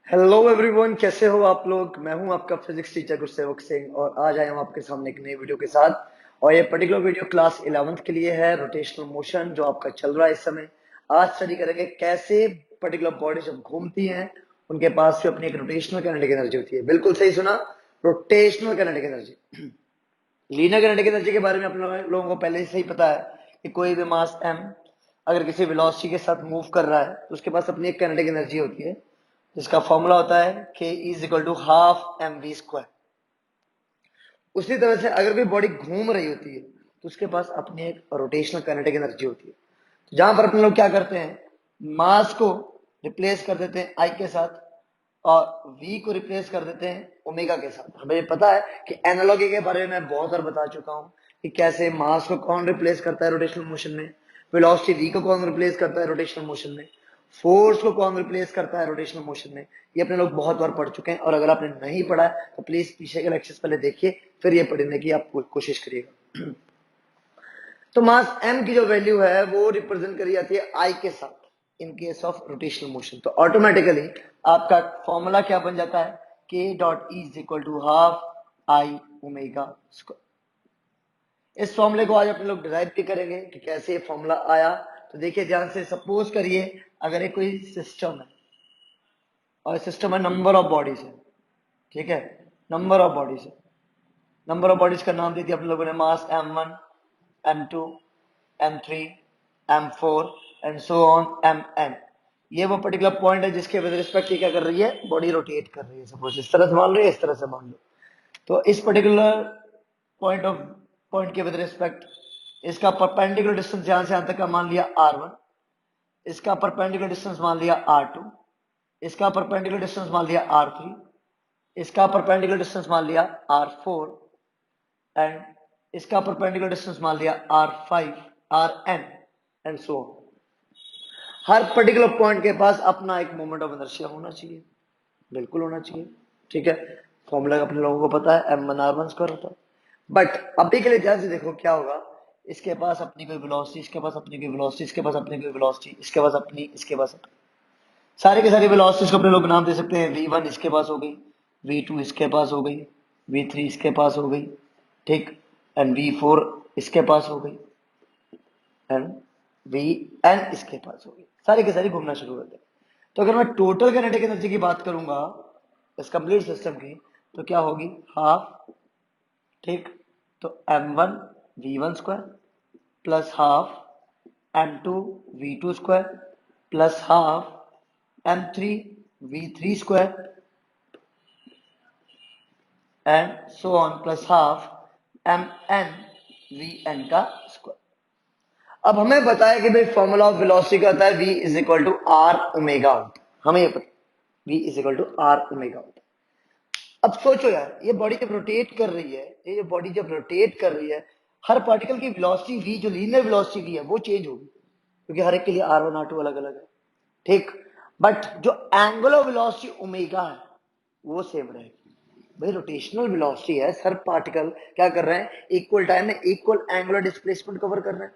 Hello everyone, कैसे हो आप लोग। मैं हूं आपका फिजिक्स टीचर गुरसेवक सिंह और आज आया हूं आपके सामने एक नई वीडियो के साथ। और ये पर्टिकुलर वीडियो क्लास 11th के लिए है। रोटेशनल मोशन जो आपका चल रहा है इस समय, आज स्टडी करेंगे कैसे पर्टिकुलर बॉडी जब घूमती हैं उनके पास भी अपनी एक रोटेशनल काइनेटिक एनर्जी होती है। बिल्कुल सही सुना, rotational kinetic energy. Linear kinetic energy के बारे में आप लोगों को पहले से ही पता है कि कोई भी मास m अगर किसी वेलोसिटी के साथ मूव कर रहा है तो उसके पास अपनी एक काइनेटिक एनर्जी होती है जिसका फॉर्मूला होता है k is equal to half mv²। उसी तरह से अगर कोई बॉडी घूम रही होती है तो उसके पास अपनी एक रोटेशनल काइनेटिक एनर्जी होती है। तो जहां पर अपने लोग क्या करते हैं, मास को रिप्लेस कर देते हैं आई के साथ और v को रिप्लेस कर देते हैं ओमेगा के साथ। हमें पता है कि एनालॉगी के बारे में मैं बहुत बार बता चुका हूं कि कैसे मास को कौन रिप्लेस करता है रोटेशनल मोशन में, वेलोसिटी v को कौन रिप्लेस करता है रोटेशनल मोशन में, फोर्स को कौन रिप्लेस करता है रोटेशनल मोशन में। ये अपने लोग बहुत बार पढ़ चुके हैं और अगर आपने नहीं पढ़ा है तो प्लीज पीछे के लेक्चर्स पहले देखिए, फिर ये पढ़ने की आप कोशिश करिएगा। तो मास m की जो वैल्यू है वो रिप्रेजेंट करी जाती है I के साथ in case of rotational motion. तो ऑटोमेटिकली आपका फॉर्मूला क्या बन जाता है, k dot E is equal to half I omega square. इस फॉर्मूले को आज अपने लोग डिराइव भी करेंगे कि कैसे ये फॉर्मूला आया। तो देखिए ध्यान से, सपोज करिए अगर एक कोई सिस्टम है और सिस्टम है नंबर ऑफ बॉडीज है, ठीक है, नंबर ऑफ बॉडीज है। नंबर ऑफ बॉडीज का नाम दे दिया अपने लोगों ने, मास m1 m2 m3 m4 and so on mn। ये वो पर्टिकुलर पॉइंट है जिसके विद रिस्पेक्ट क्या कर रही है, बॉडी रोटेट कर रही है। सपोज इस तरह से मान लो, इस तरह से मान लो। तो इस पर्टिकुलर पॉइंट के विद रिस्पेक्ट इसका परपेंडिकुलर डिस्टेंस यहां से यहां तक का मान लिया r1, इसका परपेंडिकुलर डिस्टेंस मान लिया r2, इसका परपेंडिकुलर डिस्टेंस मान लिया r3, इसका परपेंडिकुलर डिस्टेंस मान लिया r4 एंड इसका परपेंडिकुलर डिस्टेंस मान लिया r5 rn and so on. Her particular point के पास अपना एक मोमेंट ऑफ इनर्शिया होना चाहिए, बिल्कुल होना चाहिए, ठीक है। फॉर्मूला अपने लोगों को पता है, m1r1² होता है। बट अभी के लिए ध्यान से देखो क्या होगा, इसके पास अपनी कोई वेलोसिटी, इसके पास अपनी कोई वेलोसिटी, इसके पास अपनी कोई वेलोसिटी, इसके पास अपनी, इसके पास अपनी, सारे के सारे वेलोसिटीज को अपने लोग नाम दे सकते हैं। v1 इसके पास हो गई, v2 इसके पास हो गई, v3 इसके पास हो गई, ठीक, एंड v4 इसके पास हो गई एंड vn इसके पास हो गई। सारी के सारी घूमना शुरू कर दे। तो अगर मैं टोटल काइनेटिक एनर्जी की बात करूंगा इस कंप्लीट सिस्टम की तो क्या होगी, हाफ, ठीक, तो m1 v1² plus half m2 v2² plus half m3 v3² and so on plus half mn vn का स्क्वायर। अब हमें बताया कि भाई फॉर्मूला ऑफ वेलोसिटी का होता है v is equal to R omega. हमें ये पता v is equal to R omega. अब सोचो यार, ये बॉडी जब रोटेट कर रही है, ये बॉडी जब रोटेट कर रही है, हर पार्टिकल की वेलोसिटी v, जो लीनियर वेलोसिटी v है, वो चेंज होगी क्योंकि हर एक के लिए r1 r2 अलग अलग है, ठीक। बट जो एंगुलर वेलोसिटी ओमेगा है वो सेम रहेगी। भाई रोटेशनल वेलोसिटी है, हर पार्टिकल क्या कर रहे हैं, इक्वल टाइम में इक्वल एंगुलर डिस्प्लेसमेंट कवर कर रहे हैं,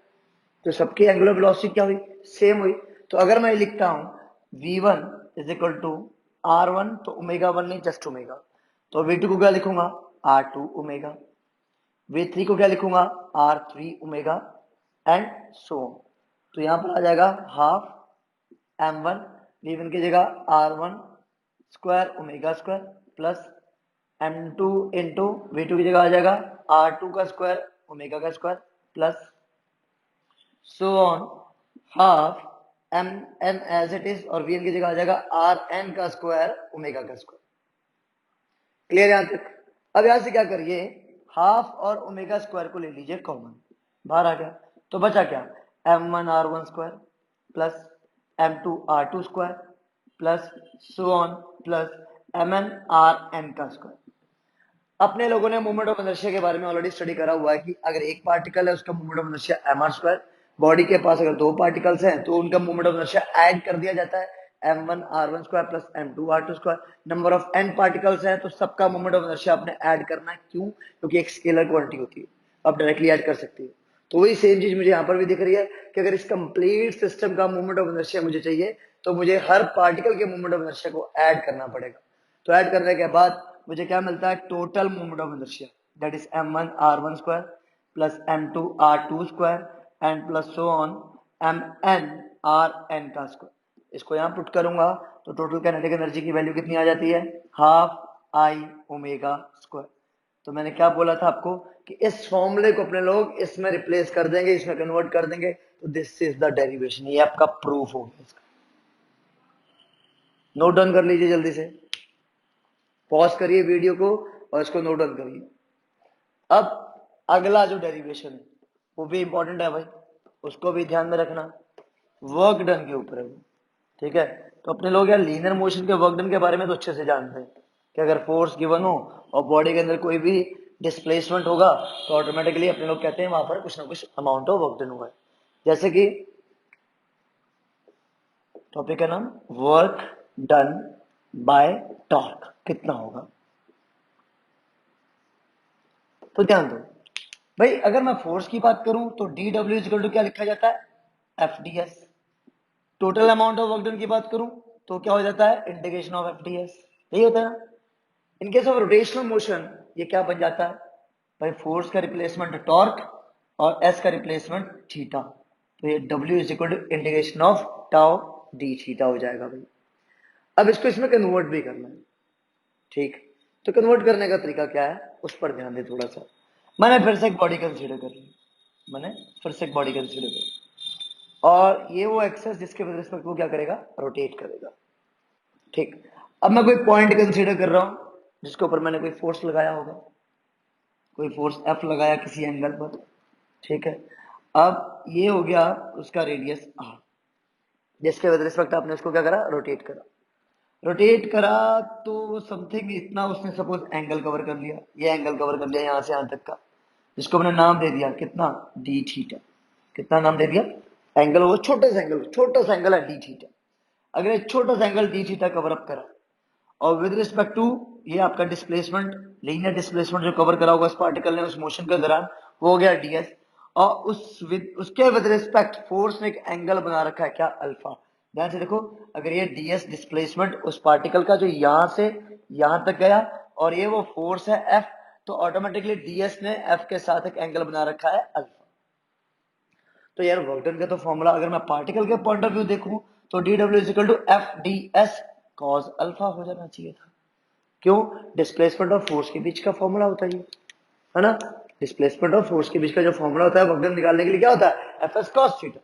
तो सबकी एंगुलर वेलोसिटी क्या हुई, सेम हुई। तो अगर मैं लिखता हूं v1 is equal to r1, तो ओमेगा 1 नहीं, जस्ट ओमेगा। तो v2 को क्या लिखूंगा, r2 ओमेगा। v3 को क्या लिखूंगा, r3 omega and so on. तो यहां पर आ जाएगा हाफ m1 v1 की जगह r1² omega square plus m2 into v2 की जगह आ जाएगा r2 का स्क्वायर ओमेगा का square plus so on half m n as it is, और वी एन की जगह आ जाएगा आर एन का स्क्वायर ओमेगा का स्क्वायर। क्लियर यहां तक। अब यहां से क्या करिए, हाफ और ओमेगा स्क्वायर को ले लीजिए कॉमन, बाहर आ गया तो बचा क्या, m1r1² plus m2r2² plus so on plus mn का स्क्वायर। अपने लोगों ने मोमेंट ऑफ इनर्शिया के बारे में ऑलरेडी स्टडी करा हुआ है कि अगर एक पार्टिकल है उसका moment of inertia mr², body के पास अगर दो पार्टिकल्स हैं तो उनका मोमेंट ऑफ इनर्शिया ऐड कर दिया जाता है m1r1² plus m2r2²। Number of n particles हैं तो सबका मोमेंट ऑफ इनर्शिया आपने ऐड करना है, क्यों, क्योंकि एक स्केलर क्वांटिटी होती है, आप डायरेक्टली ऐड कर सकती है। तो वही सेम चीज मुझे यहाँ पर भी दिख रही है कि अगर इस कंप्लीट सिस्टम का मोमेंट ऑफ इनर्शिया मुझे चाहिए तो मुझे हर पार्टिकल के मोमेंट ऑफ इनर्शिया को ऐड करना पड़ेगा। तो ऐड करने के बाद मुझे क्या मिलता है, total moment of inertia, that is m1 r1 square plus m2 r2 square and plus so on mn rn का स्क्वायर। इसको यहाँ पुट करूंगा तो टोटल काइनेटिक एनर्जी की वैल्यू कितनी आ जाती है, हाफ आई ओमेगा स्क्वायर। तो मैंने क्या बोला था आपको कि इस फॉर्मूले को अपने लोग इसमें रिप्लेस कर देंगे, इसमें कन्वर्ट कर देंगे, तो दिस इज द डेरिवेशन। ये आपका प्रूफ हो गया इसका। नोट डाउन कर लीजिए जल्दी से, पॉज करिए वीडियो को और इसको नोट डाउन करिए। अब अगला जो डेरिवेशन है वो भी इंपॉर्टेंट है भाई, उसको भी ध्यान में रखना, वर्क डन के ऊपर है वो, ठीक है। तो अपने लोग यार लीनियर मोशन के वर्क डन के बारे में तो अच्छे से जानते हैं कि अगर फोर्स गिवन हो और बॉडी के अंदर कोई भी डिस्प्लेसमेंट होगा तो ऑटोमेटिकली अपने लोग कहते हैं वहां पर कुछ ना कुछ अमाउंट ऑफ वर्क डन हुआ है। जैसे कि टॉपिक का नाम वर्क डन बाय टॉर्क कितना होगा। तो ध्यान दो भाई, अगर मैं फोर्स की बात करूं तो d W is equal to क्या लिखा जाता है, F d s. Total amount of work done की बात करूं तो क्या हो जाता है, integration of F d s. यही होता है ना। In case of rotational motion ये क्या बन जाता है भाई, फोर्स का रिप्लेसमेंट टॉर्क और एस का रिप्लेसमेंट थीटा। तो ये W is equal to integration of tau D theta हो जाएगा भाई। अब इसको इसमें कन्वर्ट भी करना है, ठीक। तो कन्वर्ट करने का तरीका क्या है उस पर ध्यान दे थोड़ा सा। मैंने फिर से एक बॉडी कंसीडर कर ली, मैंने फिर से एक बॉडी कंसीडर कर ली, और ये वो एक्सेस जिसके विद रिस्पेक्ट वो क्या करेगा, रोटेट करेगा, ठीक। अब मैं कोई पॉइंट कंसीडर कर रहा हूं जिसके ऊपर मैंने कोई फोर्स लगाया होगा, कोई फोर्स एफ लगाया किसी एंगल पर, ठीक है। अब ये हो गया उसका रेडियस आर, जिसके विद रिस्पेक्ट आपने उसको क्या करा, रोटेट करा। रोटेट करा तो समथिंग इतना उसने सपोज एंगल कवर कर लिया, ये एंगल कवर कर लिया यहां से यहां तक का, जिसको मैंने नाम दे दिया कितना, डी थीटा। कितना नाम दे दिया, एंगल वो छोटा सा एंगल है डी थीटा। अगर एक छोटा सा angle D theta cover up करा और विद रिस्पेक्ट टू ये आपका डिस्प्लेसमेंट, लीनियर डिस्प्लेसमेंट जो कवर करा होगा इस पार्टिकल ने उस मोशन के दौरान, वो हो गया डीएस। और उसके विद रिस्पेक्ट फोर्स ने एक एंगल बना रखा है क्या, अल्फा। ध्यान से देखो, अगर ये डीएस डिस्प्लेसमेंट उस पार्टिकल का जो यहां से यहां तक गया और ये वो फोर्स है एफ, तो ऑटोमेटिकली डीएस ने एफ के साथ एक एंगल बना रखा है अल्फा। तो यार वर्क डन का तो फॉर्मूला अगर मैं पार्टिकल के पॉइंट ऑफ व्यू देखूं तो d W is equal to F d s cos alpha हो जाना चाहिए था। क्यों, डिस्प्लेसमेंट ऑफ फोर्स के बीच का फॉर्मूला होता है ना। डिस्प्लेसमेंट ऑफ फोर्स के बीच का जो फॉर्मूला होता है वर्क डन निकालने के लिए क्या होता है, F S cos theta.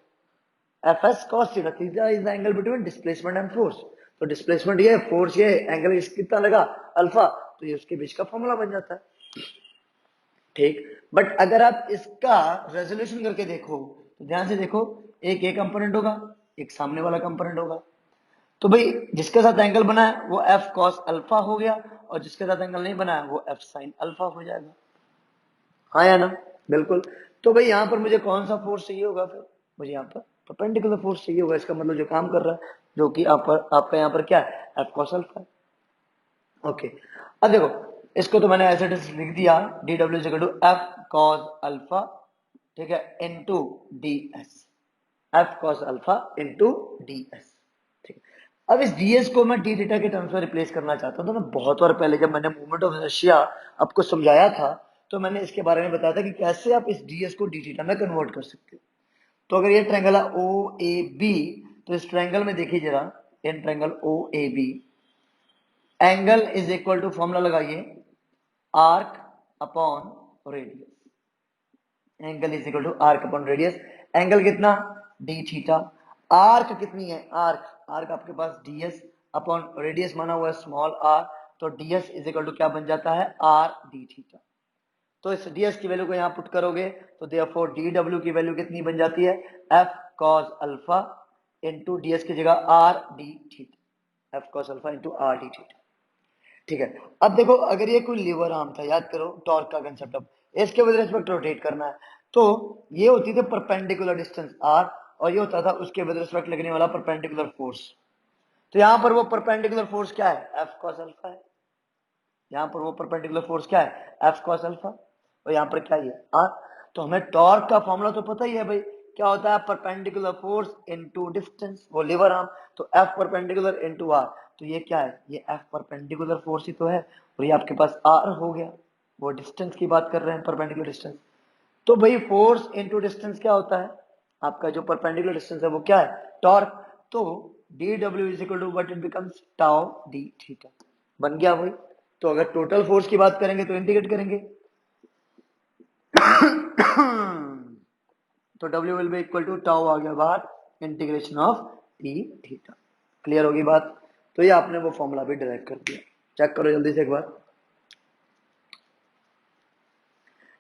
F S cos theta, theta is the angle between displacement and force. तो डिस्प्लेसमेंट ये, फोर्स ये, एंगल कितना लगा, अल्फा, तो ये उसके बीच का फॉर्मूला बन जाता है, ठीक। बट अगर आप इसका रेजोल्यूशन करके देखो तो ध्यान से देखो, एक ये कंपोनेंट होगा, एक सामने वाला कंपोनेंट होगा। तो भाई जिसके साथ एंगल बना है वो एफ कॉस अल्फा हो गया, और जिसके साथ एंगल नहीं बना है वो एफ साइन अल्फा हो जाएगा, हाँ या ना, बिल्कुल। तो भाई यहाँ पर मुझे कौन सा फोर्स चाहिए होगा, फिर मुझे यहाँ पर परपेंडिकुलर फोर्स चाहिए होगा। इसका मतलब जो काम कर रहा है, जो कि आपका यहाँ पर क्या है, एफ कॉस अल्फा। ओके, अब देखो इसको तो मैंने ऐसे लिख दिया, d W equal to F cos alpha, ठीक है, into d s, F cos alpha into d s, ठीक है। अब इस डीएस को मैं डी थीटा के टर्म्स में रिप्लेस करना चाहता हूं। तो मैं बहुत बार पहले जब मैंने मूवमेंट ऑफ इनर्शिया आपको समझाया था तो मैंने इसके बारे में बताया था कि कैसे आप इस डीएस को डी थीटा में कन्वर्ट कर सकते हो। तो अगर ये ट्रायंगल है ओ ए बी, तो इस ट्रायंगल में देखिए जरा, in triangle O A B, angle is equal to formula लगाइए, arc upon radius. Angle is equal to arc upon radius. Angle कितना, डी थीटा। आर्क कितनी है, आर्क आर्क आपके पास डीएस अपॉन रेडियस माना हुआ है स्मॉल आर, तो DS is equal to क्या बन जाता है, आर डी थीटा। तो इस डीएस की वैल्यू को यहां पुट करोगे तो देयरफॉर डी डब्ल्यू की वैल्यू कितनी बन जाती है, F cos alpha into DS की जगह R D theta, F cos alpha into R D theta, ठीक है। अब देखो अगर ये कोई लीवर आर्म था, याद करो टॉर्क का कंसेप्ट, अब इसके विद रिस्पेक्ट रोटेट करना है, तो ये होती थी परपेंडिकुलर डिस्टेंस आर, और ये होता था उसके विद रिस्पेक्ट लगने वाला परपेंडिकुलर फोर्स। तो यहां पर वो परपेंडिकुलर फोर्स क्या है, एफ कॉस अल्फा है। यहां पर वो परपेंडिकुलर फोर्स क्या है, एफ कॉस अल्फा, और यहां पर क्या है, आर। तो हमें टॉर्क का फॉर्मूला तो पता ही है भाई, क्या होता है परपेंडिकुलर फोर्स इनटू डिस्टेंस, वो लीवर आर्म, तो एफ परपेंडिकुलर इनटू आर, तो ये क्या है, ये एफ परपेंडिकुलर फोर्स ही तो है, और ये आपके पास आर हो गया, वो डिस्टेंस की बात कर रहे हैं, परपेंडिकुलर डिस्टेंस। तो भाई फोर्स इनटू डिस्टेंस क्या होता है, आपका जो परपेंडिकुलर डिस्टेंस है वो क्या है, टॉर्क, तो d W is equal to what it becomes tau D theta, बन गया वही। तो अगर टोटल फोर्स की बात करेंगे तो इंटीग्रेट करेंगे तो W will be equal to tau आ गया बाहर, integration of D theta. Clear होगी बात, तो ये आपने वो फॉर्मूला भी डिराइव कर दिया, चेक करो जल्दी से एक बार।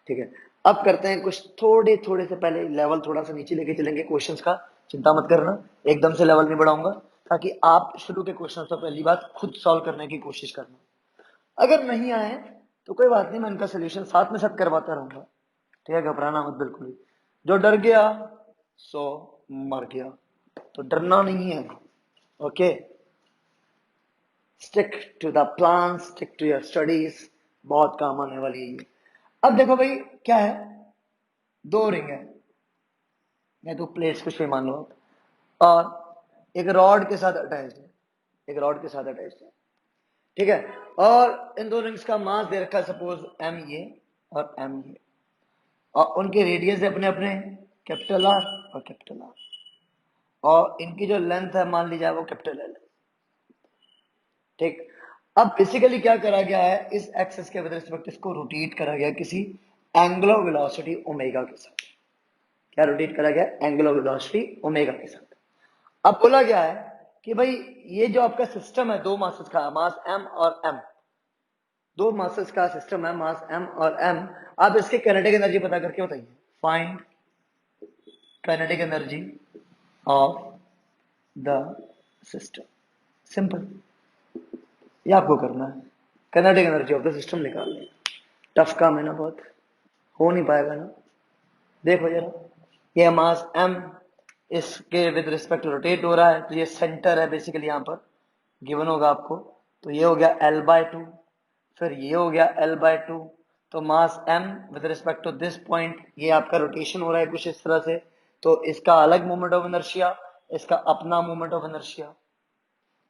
ठीक है, अब करते हैं कुछ थोड़े थोड़े से पहले लेवल थोड़ा सा नीचे लेके चलेंगे क्वेश्चंस का, चिंता मत करना, एकदम से लेवल नहीं बढ़ाऊंगा, ताकि आप शुरू के क्वेश्चन तो पहली बात खुद सॉल्व करने की कोशिश करना, अगर नहीं आए तो कोई बात नहीं, मैं इनका सोल्यूशन साथ में साथ करवाता रहूंगा, ठीक है, घबराना मत बिल्कुल भी, जो डर गया सो मर गया, तो डरना नहीं है, okay, stick to the plan, stick to your studies, बहुत काम आने वाली है ये। अब देखो भाई क्या है, दो रिंग है, या तो प्लेट्स कुछ भी मान लो आप, और एक रॉड के साथ अटैच है, एक रॉड के साथ अटैच है, ठीक है, और इन दो रिंग्स का मास दे रखा है सपोज एम ये और एम ये, और उनके रेडियस है अपने अपने कैपिटल आर और कैपिटल आर, और इनकी जो लेंथ है मान ली जाए वो कैपिटल एल, ठीक। अब बेसिकली क्या करा गया है, इस एक्सेस के विद रिस्पेक्ट इसको रोटेट करा गया किसी एंगुलर वेलोसिटी ओमेगा के साथ, क्या रोटेट करा गया, एंगुलर वेलोसिटी ओमेगा के साथ। अब बोला गया है कि भाई ये जो आपका सिस्टम है दो मासेस का, मास एम और एम, दो मासेस का सिस्टम है, मास एम और एम, आप इसके काइनेटिक एनर्जी पता करके बताइए, find kinetic energy of the system, simple, ये आपको करना है, kinetic energy of the system निकालनी, टफ काम है ना बहुत, हो नहीं पाएगा ना, देखो जरा, ये मास m इसके विद रिस्पेक्ट रोटेट हो रहा है, तो ये सेंटर है बेसिकली यहाँ पर गिवन होगा आपको, तो ये हो गया L/2, फिर ये हो गया L/2, तो mass m with respect to this point, ये आपका रोटेशन हो रहा है कुछ इस तरह से, तो इसका अलग मोमेंट ऑफ इनर्शिया, इसका अपना moment of inertia,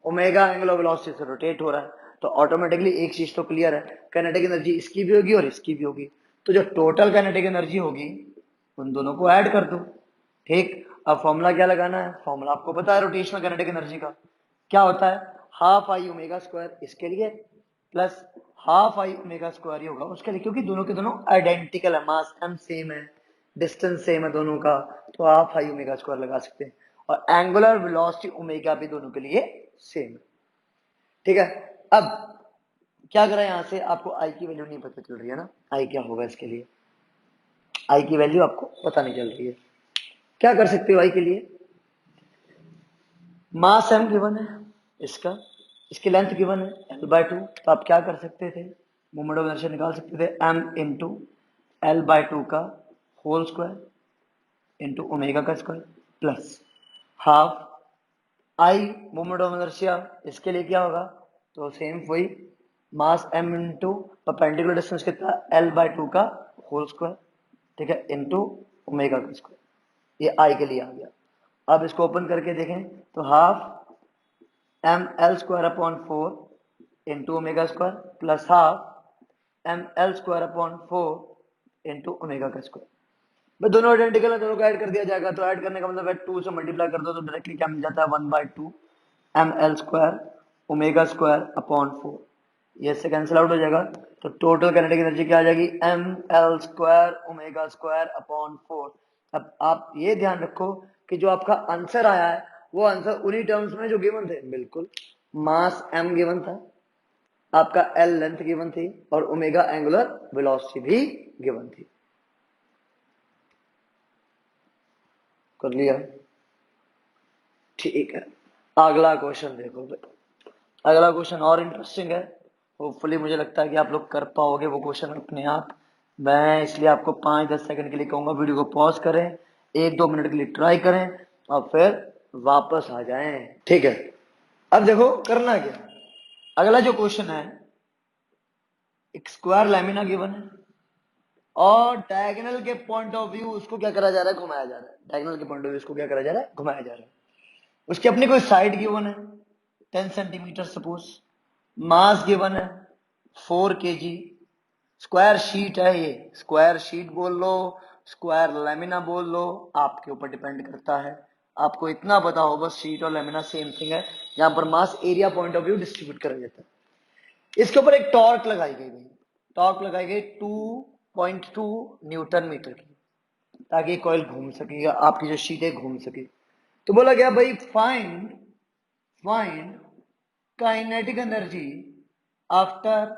omega angular velocity से रोटेट हो रहा है, तो ऑटोमेटिकली एक चीज तो क्लियर है, काइनेटिक एनर्जी इसकी भी होगी और इसकी भी होगी, तो जो टोटल काइनेटिक एनर्जी होगी उन दोनों को ऐड कर दो, ठीक। अब फॉर्मूला क्या लगाना है, फॉर्मूला आपको पता है रोटेशनल काइनेटिक एनर्जी का, क्या होता है, हाफ आई ओमेगा स्क्वायर इसके लिए plus half I omega square ही होगा उसके लिए, क्योंकि दोनों के दोनों आइडेंटिकल है, मास एम सेम है, डिस्टेंस सेम है दोनों का, तो हाफ आई ओमेगा स्क्वायर लगा सकते हैं, और एंगुलर वेलोसिटी ओमेगा भी दोनों के लिए सेम, ठीक है। अब क्या करें, यहां से आपको आई की वैल्यू नहीं पता चल रही है ना, आई क्या होगा इसके लिए, आई की वैल्यू आपको पता नहीं चल रही है, क्या कर सकते हो आई के लिए, मास एम गिवन है इसका, इसकी लेंथ गिवन है L/2, तो आप क्या कर सकते थे, मोमेंट ऑफ इनर्शिया निकाल सकते थे m इंटू L/2 का होल स्क्वायर इंटू ओमेगा का square plus half I moment of inertia, इसके लिए क्या होगा, तो सेम वही मास m इंटू परपेंडिकुलर डिस्टेंस कितना L/2 का होल स्क्वायर, ठीक है, इंटू ओमेगा का स्क्वायर, ये आई के लिए आ गया। अब इसको ओपन करके देखें तो half m l square upon 4 into omega square plus half m l square upon 4 into omega का स्क्वायर, भाई दोनों आइडेंटिकल है, दोनों को ऐड कर दिया जाएगा, तो ऐड करने का मतलब है 2 से मल्टीप्लाई कर दो तो डायरेक्टली क्या मिल जाता है 1/2 m l square omega square upon 4, ये इससे कैंसिल आउट हो जाएगा, तो टोटल काइनेटिक एनर्जी क्या आ जाएगी m l square omega square upon 4। अब आप ये ध्यान रखो कि जो आपका आंसर आया है वो आंसर उन्हीं टर्म्स में जो गिवन थे, बिल्कुल मास m गिवन था, आपका l लेंथ गिवन थी, और ओमेगा एंगुलर वेलोसिटी भी गिवन थी, कर लिया, ठीक है। अगला क्वेश्चन देखो भाई, अगला क्वेश्चन और इंटरेस्टिंग है, होपफुली मुझे लगता है कि आप लोग कर पाओगे वो क्वेश्चन अपने आप, मैं इसलिए आपको 5-10 सेकंड के लिए कहूंगा वीडियो को पॉज करें, 1-2 मिनट के लिए ट्राई करें और फिर वापस आ जाएं, ठीक है। अब देखो करना क्या, अगला जो क्वेश्चन है, एक स्क्वायर लैमिना गिवन है और डायगोनल के पॉइंट ऑफ व्यू उसको क्या करा जा रहा है, घुमाया जा रहा है। डायगोनल के पॉइंट ऑफ व्यू उसको क्या करा जा रहा है, घुमाया जा रहा है। उसकी अपनी कोई साइड गिवन है 10 सेंटीमीटर सपोज, मास गिवन है 4 kg, स्क्वायर शीट है, ये स्क्वायर शीट बोल लो, स्क्वायर लेमिना बोल लो, आपके ऊपर डिपेंड करता है। आपको इतना पता हो बस शीट और लेमिना सेम थिंग है, यहाँ पर mass area point of view distribute करा जाता है। इसके ऊपर एक टॉर्क लगाई गई, टॉर्क लगाई गई 2.2 न्यूटन मीटर की, ताकि कॉइल घूम सके या आपकी जो शीट है घूम सके। तो बोला गया भाई find kinetic energy after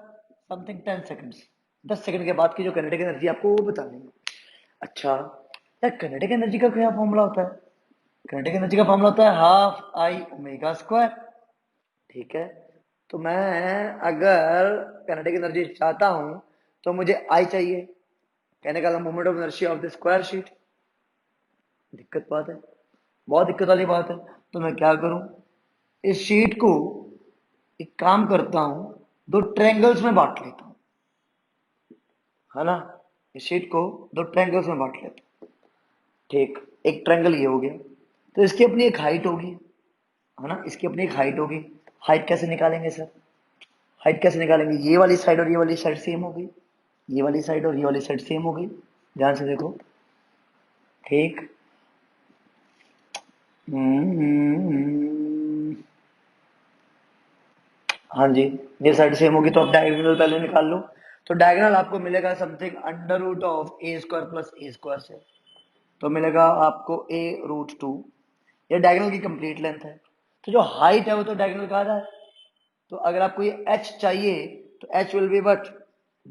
something 10 seconds, 10 second के बाद की जो काइनेटिक एनर्जी आपको वो बतानी है। अच्छा यार, काइनेटिक एनर्जी का क्या फॉर्मूला होता है? काइनेटिक एनर्जी का फॉर्मूला होता है हाफ आई ओमेगा स्क्वायर। ठीक है, तो मैं अगर काइनेटिक एनर्जी चाहता हूं तो मुझे आई चाहिए, कहने का moment of inertia of the square sheet. दिक्कत बात है, बहुत दिक्कत वाली बात है। तो मैं क्या करूं, इस शीट को एक काम करता हूं, दो ट्रायंगल्स में बांट लेता हूं, है ना। इस शीट को दो ट्रायंगल्स में बांट लेता हूं। ठीक, एक ट्रायंगल ये हो गया, तो इसकी अपनी एक हाइट होगी, है ना, इसकी अपनी एक हाइट होगी। हाइट कैसे निकालेंगे सर? हाइट कैसे निकालेंगे? ये वाली साइड और ये वाली साइड सेम हो गई, ये वाली साइड और ये वाली साइड सेम हो गई, ध्यान से देखो। ठीक, हाँ जी, ये साइड सेम होगी, तो आप डायगोनल पहले निकाल लो। तो डायगोनल आपको मिलेगा something under root of a square plus a square से, तो मिलेगा आपको ए रूट 2। ये डायगोनल की कंप्लीट लेंथ है। तो जो हाइट है वो तो डायगोनल का आधा है, तो अगर आपको ये h चाहिए तो h will be what,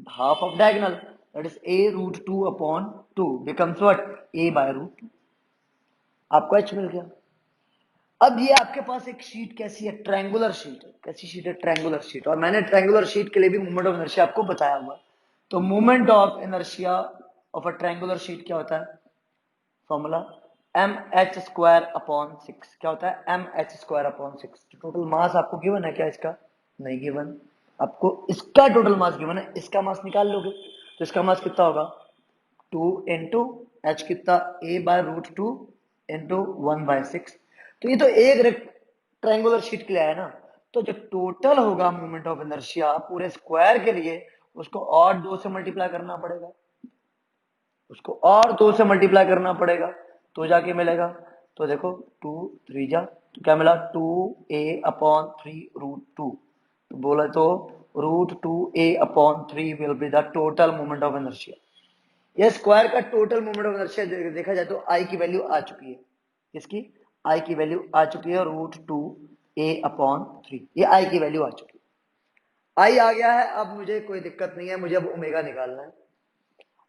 half of diagonal, that is a root 2 upon 2 becomes what, a by root 2। आपको h मिल गया। अब ये आपके पास एक शीट कैसी है, ट्रायंगुलर शीट है। कैसी शीट है? Triangular sheet. और मैंने ट्रायंगुलर शीट के लिए भी मोमेंट ऑफ इनर्शिया आपको बताया हुआ। तो moment of inertia of a triangular sheet क्या होता है? Formula m h square upon 6। क्या होता है? M h square upon 6। Total mass आपको गिवन है क्या इसका? नहीं गिवन। आपको इसका टोटल मास गिवन है, इसका मास निकाल लोगे तो इसका मास कितना होगा, 2 इंटू एच कितना, ए बाय रूट 2 इंटू 1/6। तो ये तो एक ट्रायंगुलर शीट के लिए आया ना। तो जो टोटल होगा मोमेंट ऑफ इनर्शिया पूरे स्क्वायर के लिए, उसको और 2 से मल्टीप्लाई करना पड़ेगा, उसको और 2 से मल्टीप्लाई करना पड़ेगा, तो जाके मिलेगा। तो देखो 2 3 जा, तो क्या मिला, 2a अपॉन 3 रूट 2। तो बोला तो root 2a upon 3 will be the total moment of inertia. ये स्क्वायर का टोटल मोमेंट ऑफ इनर्शिया देखा जाए तो आई की वैल्यू आ चुकी है। इसकी आई की वैल्यू आ चुकी है रूट 2a अपॉन 3, ये आई की वैल्यू आ चुकी है। आई आ गया है, अब मुझे कोई दिक्कत नहीं है, मुझे अब ओमेगा निकालना है।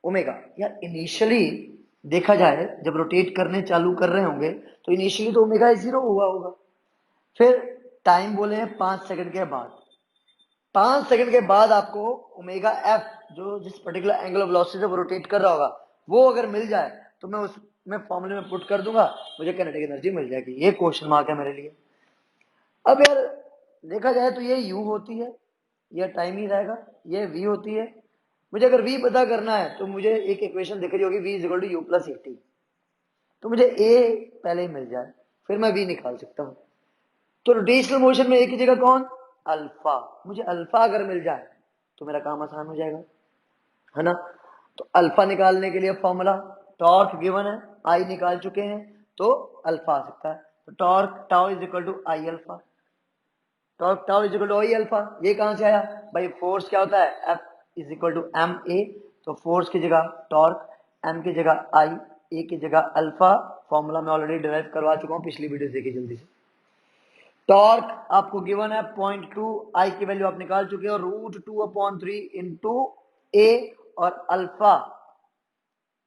ओमेगा यार, इनिशियली देखा जाए जब रोटेट करने चालू कर रहे होंगे तो इनिशियली तो ओमेगा 0 हुआ होगा। फिर टाइम बोले हैं 5 सेकंड के बाद, 5 सेकंड के बाद आपको ओमेगा एफ, जो जिस पर्टिकुलर एंगल ऑफ वेलोसिटी से वो रोटेट कर रहा होगा, वो अगर मिल जाए तो मैं उसमें फॉर्मूले में पुट कर दूंगा, मुझे काइनेटिक एनर्जी मिल जाएगी। ये क्वेश्चन मार्क है मेरे लिए। अब यार देखा जाए तो ये यू होती है, ये टाइम ही रहेगा, ये v होती है। मुझे अगर v पता करना है तो मुझे एक इक्वेशन दिख रही होगी, v is equal to u plus a t. तो मुझे a पहले ही मिल जाए, फिर मैं v निकाल सकता हूँ। तो रोटेशनल मोशन में a की जगह कौन, अल्फा। मुझे अल्फा अगर मिल जाए तो मेरा काम आसान हो जाएगा, है ना। तो अल्फा निकालने के लिए फॉर्मूला, टॉर्क गिवन है, आई निकाल चुके हैं, तो अल्फा आ सकता है। तो torque tau is equal to I alpha, torque tau is equal to I alpha. ये कहां से आया भाई? फोर्स क्या होता है, F is equal to m a. तो फोर्स की जगह टॉर्क, एम की जगह आई, ए की जगह अल्फा। फॉर्मूला मैं ऑलरेडी डिराइव करवा चुका हूं, पिछली वीडियो देखिए जल्दी से। टॉर्क आपको गिवन है 0.2, आई की वैल्यू आप निकाल चुके हो रूट 2 अपॉन 3 इंटू ए, और अल्फा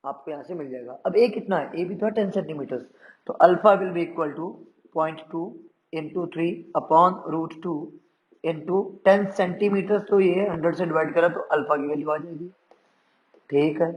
आपको यहां से मिल जाएगा। अब ए कितना है, ए भी तो 10 सेंटीमीटर, तो alpha will be equal to 0.2 into 3 upon root 2 into 10 centimetre. तो ये 100 से डिवाइड करा तो अल्फा की वैल्यू आ जाएगी। ठीक है,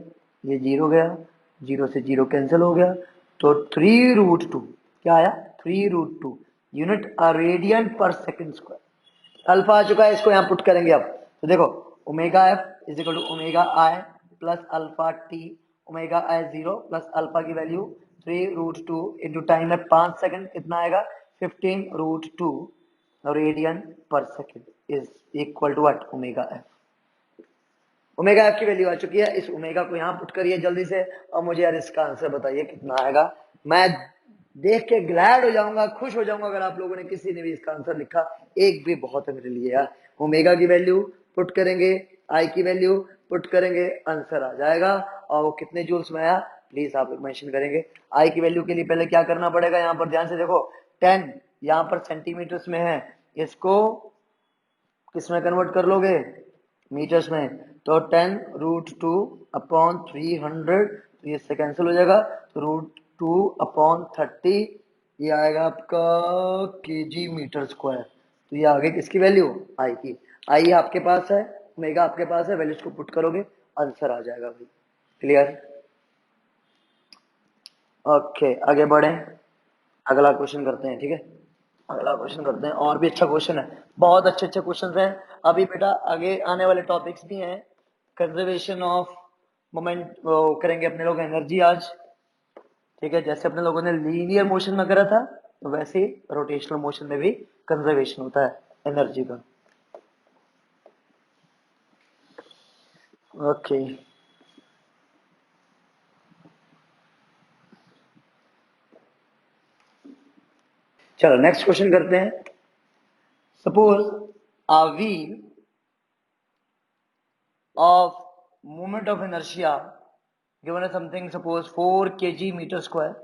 ये जीरो गया, जीरो से जीरो कैंसिल हो गया, तो 3 रूट 2 क्या आया, 3 root 2 unit radian per second square. Alpha आ चुका है, इसको यहाँ पुट करेंगे अब। तो देखो omega f is equal to omega i plus alpha t omega i 0 plus alpha की वैल्यू 3√2 इंटू टाइम है 5 सेकंड, कितना आएगा 15√2 radian per second is equal to what omega f. Omega f की वैल्यू आ चुकी है, इस ओमेगा को यहाँ पुट करिए जल्दी से और मुझे यार इसका आंसर बताइए कितना आएगा। मैं देख के ग्लैड हो जाऊंगा, खुश हो जाऊंगा अगर आप लोगों ने किसी ने भी इसका आंसर लिखा, एक भी बहुत है मेरे लिए यार। ओमेगा की वैल्यू पुट करेंगे, आई की वैल्यू पुट करेंगे, आंसर आ जाएगा। और वो कितने जूल्स में आया प्लीज आप लोग मेंशन करेंगे। आई की वैल्यू के लिए पहले क्या करना पड़ेगा, यहाँ पर ध्यान से देखो 10 यहाँ पर सेंटीमीटर्स में है, इसको किसमें कन्वर्ट कर लोगे मीटर्स में, तो 10√2 अपॉन 300, तो ये से कैंसिल हो जाएगा, √2 अपॉन 30 ये आएगा आपका केजी मीटर स्क्वायर। तो ये आ गई किसकी वैल्यू आई की। आई आपके पास है, ओमेगा आपके पास है, वैल्यूज को पुट करोगे आंसर आ जाएगा भाई। क्लियर? ओके आगे बढ़े, अगला क्वेश्चन करते हैं। ठीक है अगला क्वेश्चन करते हैं, और भी अच्छा क्वेश्चन है, बहुत अच्छे अच्छे क्वेश्चन हैं अभी बेटा, आगे आने वाले टॉपिक्स भी हैं। कंजर्वेशन ऑफ मोमेंट करेंगे अपने लोग एनर्जी आज। ठीक है जैसे अपने लोगों ने लीनियर मोशन में करा था, तो वैसे ही रोटेशनल मोशन में भी कंजर्वेशन होता है एनर्जी का। ओके चलो नेक्स्ट क्वेश्चन करते हैं। Suppose a wheel of moment of inertia given as something suppose 4 kg meter square,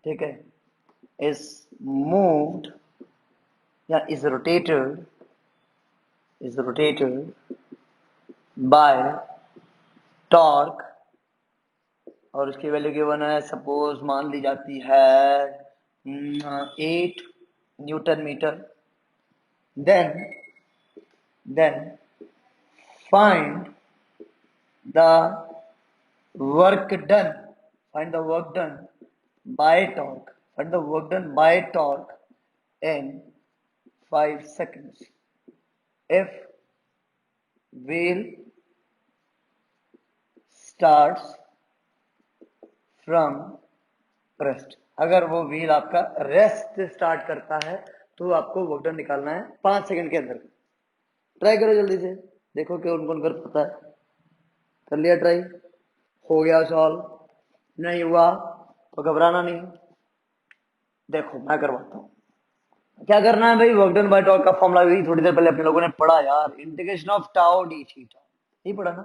ठीक है, is moved या is rotated by torque, और उसकी वैल्यू गिवन है सपोज मान ली जाती है 8 newton metre. then find the work done by torque in 5 seconds if wheel starts from rest. अगर वो व्हील आपका रेस्ट से स्टार्ट करता है तो आपको वर्क डन निकालना है 5 सेकंड के अंदर। ट्राई करो जल्दी से, देखो कि कौन कौन कर पाता है। कर लिया ट्राई, हो गया सॉल्व, नहीं हुआ तो घबराना नहीं। देखो मैं करवाता हूँ, क्या करना है भाई, वर्क डन बाय टॉर्क का फॉर्मूला भी थोड़ी देर पहले अपने लोगों ने पढ़ा यार, integration of tau D theta, नहीं पढ़ा ना,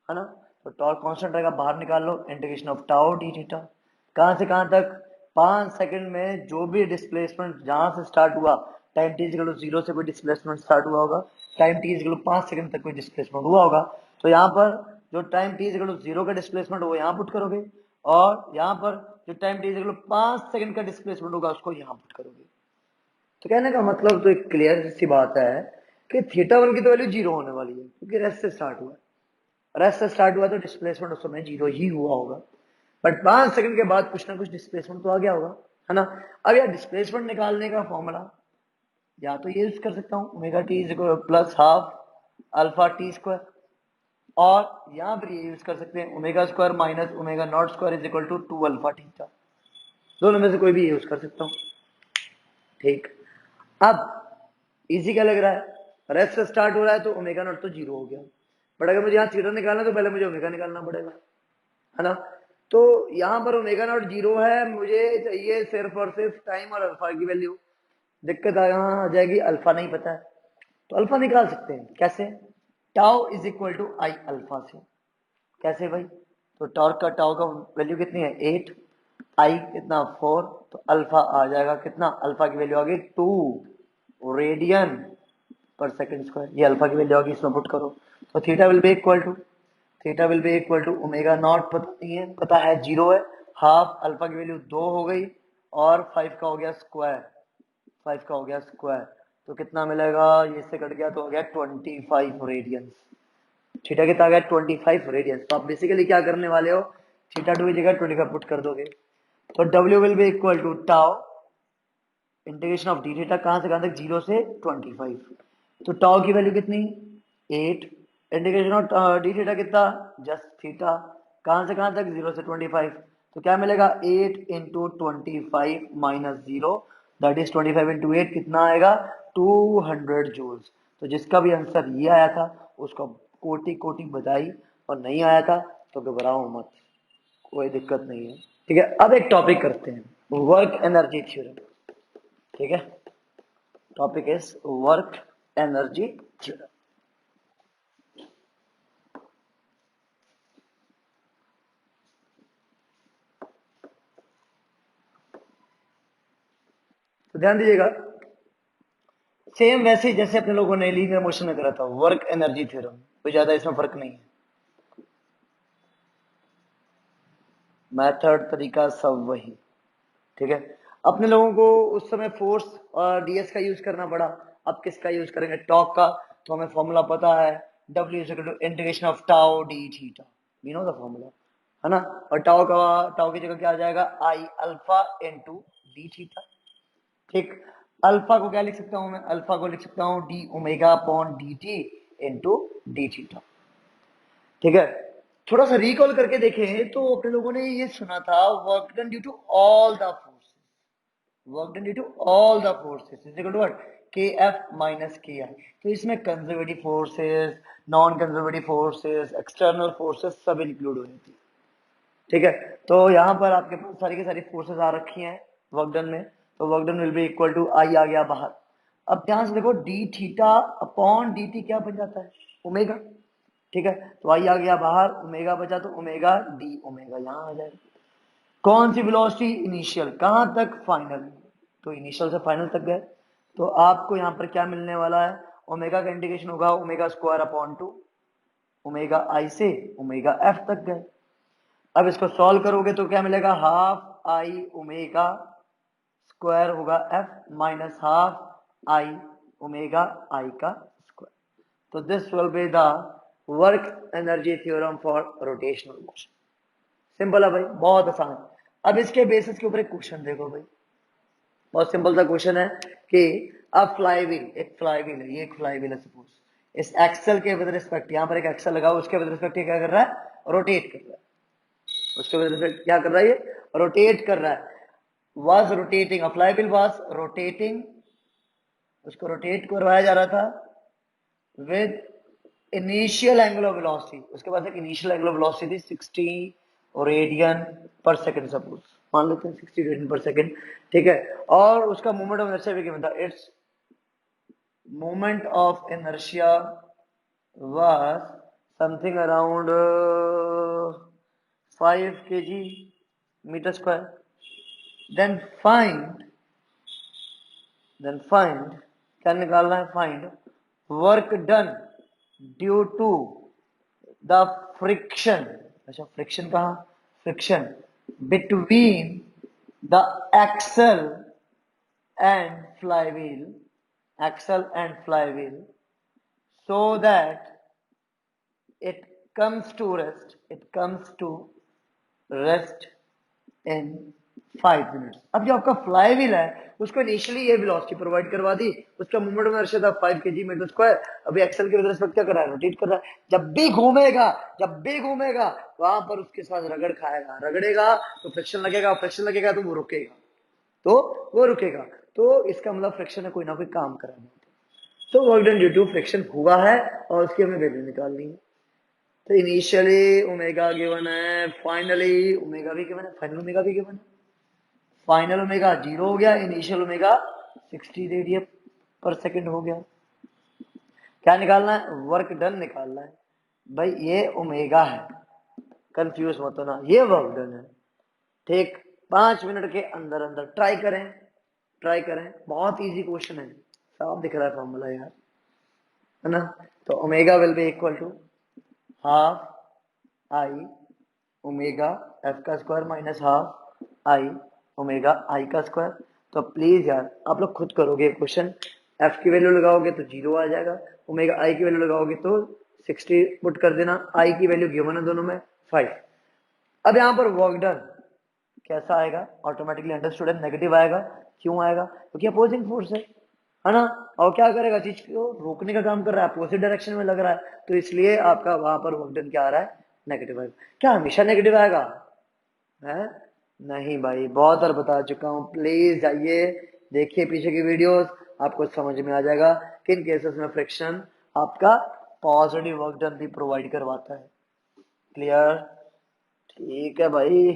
है ना। तो टॉर्क कांस्टेंट रहेगा, बाहर निकाल लो, integration of tau D theta, कहां से कहां तक 5 सेकंड में जो भी डिस्प्लेसमेंट जहां से स्टार्ट हुआ, टाइम टी इक्वल टू 0 से कोई डिस्प्लेसमेंट स्टार्ट हुआ होगा, time t equal to 5 second तक कोई डिस्प्लेसमेंट हुआ होगा, तो यहाँ पर जो टाइम टी इक्वल टू 0 का डिस्प्लेसमेंट वो यहाँ पुट करोगे, और यहाँ पर जो time t equal to 5 second का डिस्प्लेसमेंट होगा उसको यहाँ पुट करोगे। तो कहने का मतलब तो एक क्लियर सी बात है कि थीटा वन की तो वैल्यू 0 होने वाली है, क्योंकि रेस्ट से स्टार्ट हुआ, रेस्ट से स्टार्ट हुआ तो डिस्प्लेसमेंट उस समय 0 ही हुआ होगा, बट 5 सेकंड के बाद कुछ ना कुछ डिस्प्लेसमेंट तो आ गया होगा, है ना। अब यार डिस्प्लेसमेंट निकालने का फॉर्मूला या तो ये यूज कर सकता हूँ omega t plus half alpha t square, और यहाँ पर ये यूज कर सकते हैं omega square minus omega naught square is equal to 2 alpha theta, दोनों में से कोई भी यूज कर सकता हूँ। ठीक, अब इजी क्या लग रहा है, रेस्ट से स्टार्ट हो रहा है तो ओमेगा नॉट तो 0 हो गया, बट अगर मुझे यहाँ थीटा निकालना है तो पहले मुझे ओमेगा निकालना पड़ेगा, है ना। तो यहाँ पर ओमेगा नॉट 0 है, मुझे चाहिए सिर्फ और सिर्फ टाइम और अल्फा की वैल्यू। दिक्कत यहाँ आ जाएगी, अल्फा नहीं पता है, तो अल्फा निकाल सकते हैं कैसे, tau is equal to I alpha से। कैसे भाई, तो टॉर्क का टाउ का वैल्यू कितनी है 8, आई कितना 4, तो अल्फा आ जाएगा कितना, अल्फा की वैल्यू आ गई 2 रेडियन पर सेकंड स्क्वायर, ये अल्फा की वैल्यू आ गई, इसमें पुट करो, तो theta will be equal to omega naught पता नहीं है, पता है 0 है, हाफ अल्फा की वैल्यू 2 हो गई, और 5 का हो गया स्क्वायर, तो कितना मिलेगा, ये से कट गया तो हो गया 25 रेडियंस। थीटा कितना आ गया 25 रेडियंस, तो आप बेसिकली क्या करने वाले हो, थीटा 2 की जगह 25 पुट कर दोगे, तो W will be equal to tau integration of D theta, कहां से कहां तक 0 से 25, तो टाउ की वैल्यू कितनी 8 इंडिकेशन ऑफ डी थीटा कितना, जस्ट थीटा, कहां से कहां तक, 0 से 25, तो क्या मिलेगा 8 into 25 minus 0, that is 25 into 8 कितना आएगा 200 जूल्स। तो जिसका भी आंसर ये आया था उसको कोटि कोटि बधाई, और नहीं आया था तो घबराओ मत, कोई दिक्कत नहीं है। ठीक है, अब एक टॉपिक करते हैं, वर्क एनर्जी थ्योरम। ठीक है, topic is work energy theorem. तो ध्यान दीजिएगा, सेम वैसे ही जैसे अपने लोगों ने लीनियर मोशन में करा था, वर्क एनर्जी थ्योरम, कोई ज्यादा इसमें फर्क नहीं है, मेथड तरीका सब वही। ठीक है, अपने लोगों को उस समय फोर्स और डीएस का यूज करना पड़ा, अब किसका यूज करेंगे, टॉर्क का। तो हमें फॉर्मूला पता है, W is equal to integration of tau D theta, we know the formula, है ना। और टाउ की जगह क्या आ जाएगा, I alpha into d theta. ठीक, अल्फा को क्या लिख सकता हूं मैं, अल्फा को लिख सकता हूं D omega upon D T into d theta. ठीक है, थोड़ा सा रिकॉल करके देखें तो अपने लोगों ने ये सुना था, work done due to all the forces, work done due to all the forces is equal to what, K f minus K i. तो इसमें conservative forces, non conservative forces, external forces सब इंक्लूड हो जाती है। ठीक है, तो यहाँ पर आपके पास सारी की सारी फोर्सेस आ रखी हैं वर्क डन में, तो work done will be equal to I आ गया बाहर। अब ध्यान से देखो, D theta upon D T क्या बन जाता है, ओमेगा। ठीक है, तो आई आ गया बाहर, ओमेगा बचा, तो ओमेगा डी ओमेगा यहाँ आ जाएगा। कौन सी वेलोसिटी, इनिशियल, कहां तक, फाइनल। तो इनिशियल से फाइनल तक गए, तो आपको यहाँ पर क्या मिलने वाला है, ओमेगा का इंटीग्रेशन होगा ओमेगा स्क्वायर अपॉन 2, ओमेगा आई से ओमेगा एफ तक गए। अब इसको सॉल्व करोगे तो क्या मिलेगा, हाफ आई ओमेगा स्क्वायर होगा F minus half I omega I का स्क्वायर। तो this will be the work energy theorem for rotational motion. Simple है भाई, बहुत आसान है। अब इसके बेसिस के ऊपर एक क्वेश्चन देखो भाई, बहुत सिंपल सा क्वेश्चन है कि अब फ्लाईव्हील, एक फ्लाईव्हील है, ये एक फ्लाईव्हील है सपोज, इस एक्सल के विद रिस्पेक्ट, यहाँ पर एक एक्सल लगा, उसके विद रिस्पेक्ट क्या कर रहा है, रोटेट कर रहा है, उसके वजह से क्या कर रहा है, ये रोटेट कर रहा है, was rotating, a flywheel was rotating, उसको रोटेट करवाया जा रहा था विद इनिशियल एंगुलर वेलोसिटी, उसके पास एक इनिशियल एंगुलर वेलोसिटी थी 60 रेडियन पर सेकंड, सपोज मान लेते हैं 60 रेडियन पर सेकंड। ठीक है, और उसका मोमेंट ऑफ इनर्शिया भी गिवन था, it's moment of inertia was something around 5 kg metre square. then find then find क्या निकालना है, find work done due to the friction, अच्छा friction कहाँ, friction between the axle and flywheel, axle and flywheel, so that it comes to rest in 5 minutes. अब जो आपका fly wheel है उसको इनिशियली ये वेलोसिटी प्रोवाइड करवा दी, उसका मूवमेंट ऑफ इनर्शिया था 5 kg मीटर स्क्वायर। अभी एक्सल के रिस्पेक्ट क्या कर रहा है, रोटेट कर रहा है, जब भी घूमेगा वहां पर उसके साथ रगड़ खाएगा, रगड़ेगा तो फ्रिक्शन लगेगा, फ्रिक्शन लगेगा तो वो रुकेगा, तो वो रुकेगा, तो इसका मतलब फ्रिक्शन ने कोई ना कोई काम करा है। तो work done due to friction हुआ है और उसकी हमें वैल्यू निकालनी है। तो इनिशियली ओमेगा गिवन है, फाइनली ओमेगा भी गिवन है, फाइनल ओमेगा भी गिवन है, फाइनल ओमेगा 0 हो गया, initial omega 60 radian per second हो गया। क्या निकालना है, वर्क डन निकालना है भाई, ये ओमेगा है, कंफ्यूज मत होना, ये वर्क डन है। ठीक, 5 मिनट के अंदर अंदर ट्राई करें, ट्राई करें, बहुत इजी क्वेश्चन है, साफ दिख रहा है फॉर्मूला यार, है ना। तो omega will be equal to half I omega F का square minus half I omega I का स्क्वायर। तो प्लीज यार आप लोग खुद करोगे क्वेश्चन, एफ की वैल्यू लगाओगे तो 0 आ जाएगा, ओमेगा आई की वैल्यू लगाओगे तो 60 पुट कर देना, आई की वैल्यू गिवन है दोनों में 5। अब यहाँ पर वर्क डन कैसा आएगा, ऑटोमेटिकली अंडरस्टूड है, नेगेटिव आएगा, क्यों आएगा, क्योंकि अपोजिंग फोर्स है, है ना। और क्या करेगा, चीज को रोकने का काम कर रहा है, अपोजिट डायरेक्शन में लग रहा है, तो इसलिए आपका वहां पर वर्क डन क्या आ रहा है, नेगेटिव आएगा। क्या हमेशा नेगेटिव आएगा है? नहीं भाई, बहुत बार बता चुका हूँ, प्लीज जाइए देखिए पीछे की वीडियोस, आपको समझ में आ जाएगा किन केसेस में फ्रिक्शन आपका पॉजिटिव वर्क डन भी प्रोवाइड करवाता है। क्लियर? ठीक है भाई,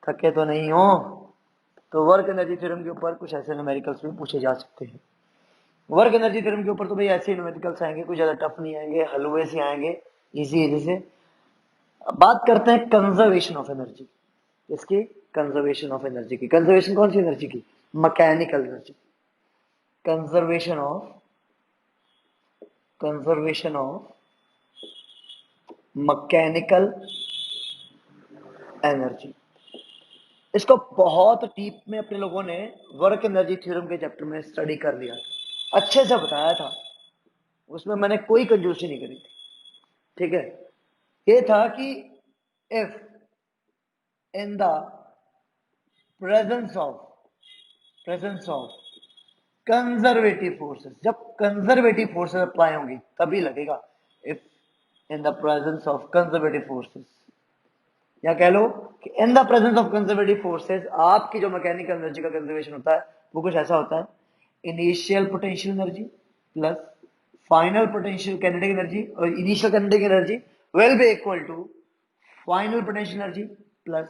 थके तो नहीं हो? तो वर्क एनर्जी थ्योरम के ऊपर कुछ ऐसे न्यूमेरिकल्स भी पूछे जा सकते हैं। वर्क एनर्जी थ्योरम के ऊपर तो भाई ऐसे न्यूमेरिकल्स आएंगे, कुछ ज्यादा टफ नहीं आएंगे, हलवे से आएंगे, इजी इजी से। अब बात करते हैं कंजर्वेशन ऑफ एनर्जी। इसकी कंजर्वेशन ऑफ एनर्जी की, कंजर्वेशन कौन सी एनर्जी की, mechanical energy. Conservation of conservation of mechanical energy, इसको बहुत डीप में अपने लोगों ने वर्क एनर्जी थ्योरम के चैप्टर में स्टडी कर लिया था, अच्छे से बताया था, उसमें मैंने कोई कंजूसी नहीं करी थी। ठीक है, ये था कि if in the presence of conservative forces, जब कंजर्वेटिव फोर्सेस अप्लाई होंगी तभी लगेगा। If in the presence of conservative forces, या कह लो कि in the presence of conservative forces, आपकी जो मैकेनिकल एनर्जी का कंजर्वेशन होता है वो कुछ ऐसा होता है, initial potential energy plus final potential kinetic energy, और initial kinetic energy will be equal to final potential energy plus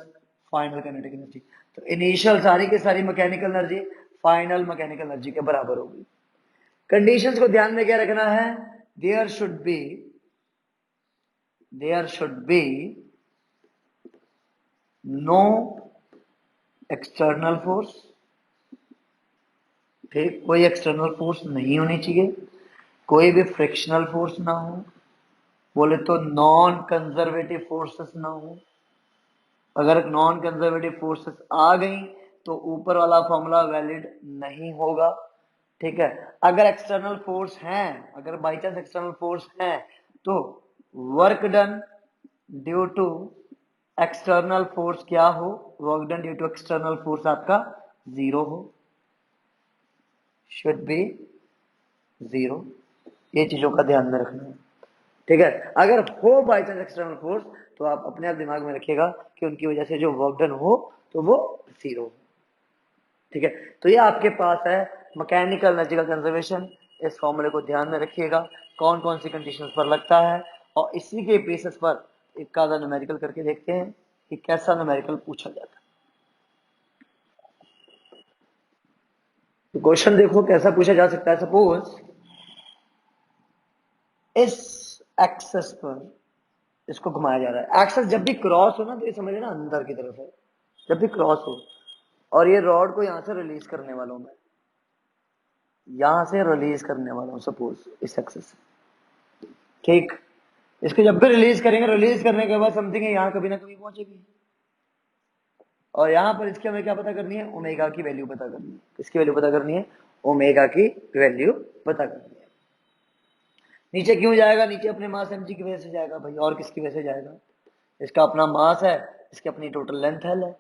final kinetic energy. तो इनिशियल सारी के सारी mechanical energy final mechanical energy के बराबर होगी। कंडीशंस को ध्यान में क्या रखना है, there should be no external force. ठीक, कोई एक्सटर्नल फोर्स नहीं होनी चाहिए, कोई भी फ्रिक्शनल फोर्स ना हो, बोले तो नॉन कंजर्वेटिव फोर्सेस ना हो। अगर नॉन कंजर्वेटिव फोर्सेस आ गई तो ऊपर वाला फॉर्मूला वैलिड नहीं होगा। ठीक है, अगर एक्सटर्नल फोर्स हैं, अगर बाई चांस एक्सटर्नल फोर्स हैं, तो work done due to external force क्या हो, work done due to external force आपका जीरो हो, शुड बी जीरो। ये चीजों का ध्यान में रखना है। ठीक है, अगर हो बाई चांस एक्सटर्नल फोर्स, तो आप अपने आप दिमाग में रखिएगा कि उनकी वजह से जो वर्क डन हो तो वो जीरो। ठीक है, तो ये आपके पास है मैकेनिकल एनर्जी का कंजर्वेशन। इस फॉर्मूले को ध्यान में रखिएगा, कौन कौन सी कंडीशंस पर लगता है, और इसी के बेसिस पर एक आधा न्यूमेरिकल करके देखते हैं कि कैसा न्यूमेरिकल पूछा जाता है। तो क्वेश्चन देखो कैसा पूछा जा सकता है। सपोज इस एक्सेस पर इसको घुमाया जा रहा है, एक्सेस जब भी क्रॉस हो ना तो ये समझ लेना अंदर की तरफ है, जब भी क्रॉस हो, और ये रॉड को यहां से रिलीज करने वाला हूं मैं, यहां से रिलीज करने वाला हूं सपोज इस एक्सेस से। ठीक, इसको जब भी रिलीज करेंगे, रिलीज करने के बाद समथिंग यहां कभी ना कभी पहुंचेगी, और यहां पर इसकी हमें क्या पता करनी है, ओमेगा की वैल्यू पता करनी है। किसकी वैल्यू पता करनी है, ओमेगा की वैल्यू पता करनी है। नीचे क्यों जाएगा, नीचे अपने मास एमजी की वजह से जाएगा भाई, और किसकी वजह से जाएगा, इसका अपना मास है, इसकी अपनी टोटल लेंथ एल है,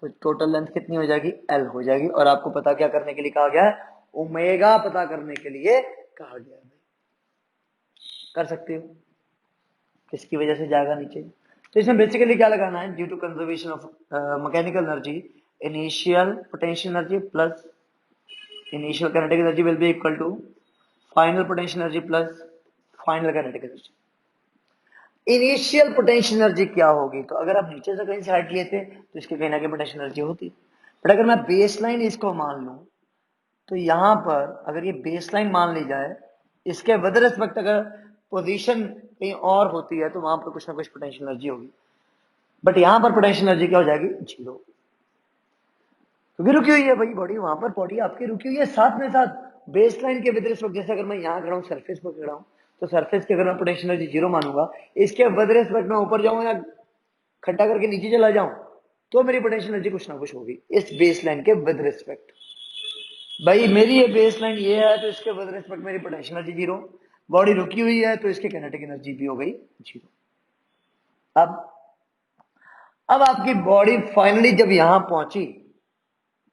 तो टोटल लेंथ कितनी हो जाएगी, एल हो जाएगी। और आपको पता क्या करने के लिए कहा गया है, ओमेगा पता करने के लिए कहा गया है। कर सकते हो, किसकी वजह से जाएगा नीचे। तो इसमें बेसिकली क्या लगाना है, due to conservation of mechanical energy, initial potential energy plus initial kinetic energy will be equal to final potential energy plus final kinetic energy. Initial potential energy क्या होगी, तो अगर आप नीचे से कहीं से हट लिए थे तो इसके कहीं ना कहीं पोटेंशियल एनर्जी होती, बट अगर मैं बेस लाइन इसको मान लूं, तो यहां पर अगर ये बेस लाइन मान ली जाए, इसके विद रिस्पेक्ट अगर पोजीशन कहीं और होती है तो वहां पर कुछ ना कुछ पोटेंशियल एनर्जी होगी, बट यहां पर पोटेंशियल एनर्जी क्या हो जाएगी, जीरो, क्योंकि रुकी हुई है भाई बॉडी, वहां पर बॉडी आपकी रुकी हुई है, साथ में साथ बेस लाइन के विद रिस्पेक्ट, जैसे अगर मैं यहां खड़ा हूं, सरफेस पर खड़ा हूं, तो सरफेस के अगर मैं पोटेंशियल एनर्जी जीरो मानूंगा, इसके विद रिस्पेक्ट मैं ऊपर जाऊं या खड्डा करके नीचे चला जाऊं, तो मेरी पोटेंशियल एनर्जी कुछ ना कुछ होगी इस बेस लाइन के विद रिस्पेक्ट। भाई मेरी ये बेस लाइन ये है, तो इसके विद रिस्पेक्ट मेरी पोटेंशियल एनर्जी जीरो, बॉडी रुकी हुई है तो इसकी काइनेटिक एनर्जी भी हो गई जीरो। अब अब आपकी बॉडी फाइनली जब यहां पहुंची,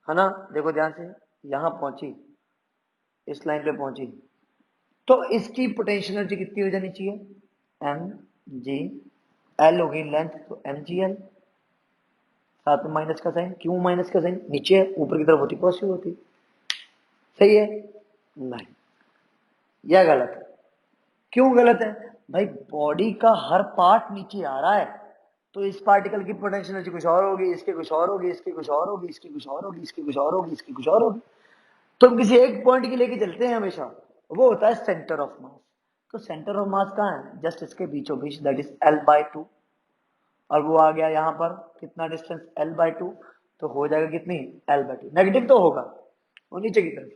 है ना, देखो ध्यान से, यहां पहुंची, इस लाइन पे पहुंची, तो इसकी पोटेंशियल एनर्जी कितनी हो जानी चाहिए, एम जी एल होगी लेंथ, तो एम जी एल, साथ में माइनस का साइन, क्यों माइनस का साइन, नीचे है, ऊपर की तरफ होती पॉजिटिव होती, सही है, नहीं, यह गलत है। क्यों गलत है भाई, बॉडी का हर पार्ट नीचे आ रहा है, तो इस पार्टिकल की पोटेंशियल एनर्जी कुछ और होगी, इसके कुछ और होगी, इसके कुछ और होगी, इसकी कुछ और होगी, इसकी कुछ और होगी, इसकी कुछ और होगी। तो हम किसी एक पॉइंट की लेके चलते हैं हमेशा, वो होता है सेंटर ऑफ मास। तो सेंटर ऑफ मास कहाँ है, जस्ट इसके बीचों बीच, दैट इज L/2, और वो आ गया यहाँ पर कितना डिस्टेंस, L/2, तो हो जाएगा कितनी, L/2, नेगेटिव तो होगा वो नीचे की तरफ,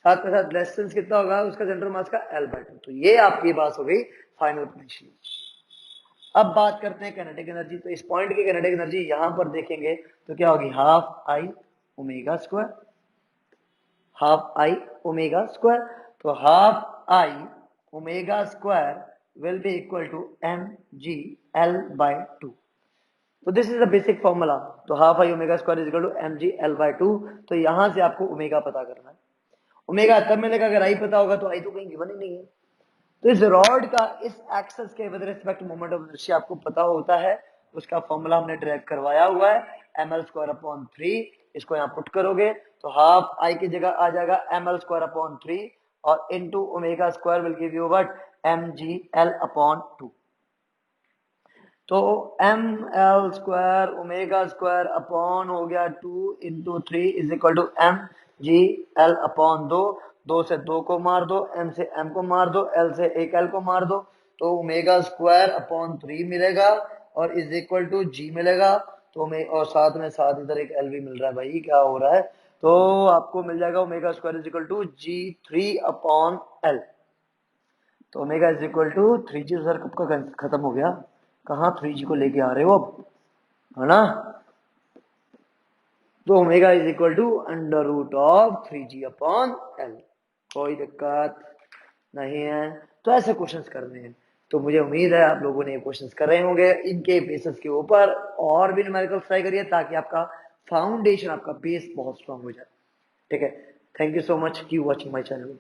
साथ में साथ डिस्टेंस कितना होगा उसका सेंटर मास का, L/2। तो ये आपकी बात हो गई फाइनल पोटेंशियल। अब बात करते हैं काइनेटिक एनर्जी। तो इस पॉइंट की काइनेटिक एनर्जी यहां पर देखेंगे तो क्या होगी, half I omega square, half I omega square, तो half I omega square will be equal to mg L/2। तो this is the basic formula. तो half I omega square is equal to mg L/2। तो यहां से आपको omega पता करना है। ओमेगा तब मिलेगा अगर आई पता होगा, तो आई तो कहीं गिवन ही नहीं है। तो इस रॉड का इस एक्सेस के with respect moment of inertia आपको पता होता है, उसका फॉर्मूला हमने ड्राइव करवाया हुआ है, ml²/3। इसको यहाँ पुट करोगे तो हाफ आई की जगह आ जाएगा ml²/3 और into omega square will give you what, mgl/2। तो ml² ओमेगा स्क्वायर अपॉन हो गया 2 into 3 is equal to mgl/2। 2 से 2 को मार दो, m से m को मार दो, l से एक l को मार दो, तो ओमेगा स्क्वायर अपॉन 3 मिलेगा और इज इक्वल टू g मिलेगा। तो और साथ में साथ इधर एक l भी मिल रहा है, भाई क्या हो रहा है, तो आपको मिल जाएगा omega square is equal to g3/l। तो omega is equal to 3g, sir कब का खत्म हो गया, कहाँ 3g को लेके आ रहे हो अब, है ना। तो omega is equal to √3g/l। कोई दिक्कत नहीं है। तो ऐसे क्वेश्चंस करने हैं। तो मुझे उम्मीद है आप लोगों ने ये क्वेश्चंस कर रहे होंगे, इनके बेसिस के ऊपर और भी न्यूमेरिकल ट्राई करिए ताकि आपका फाउंडेशन, आपका बेस बहुत स्ट्रांग हो जाए। ठीक है, thank you so much, keep watching my channel.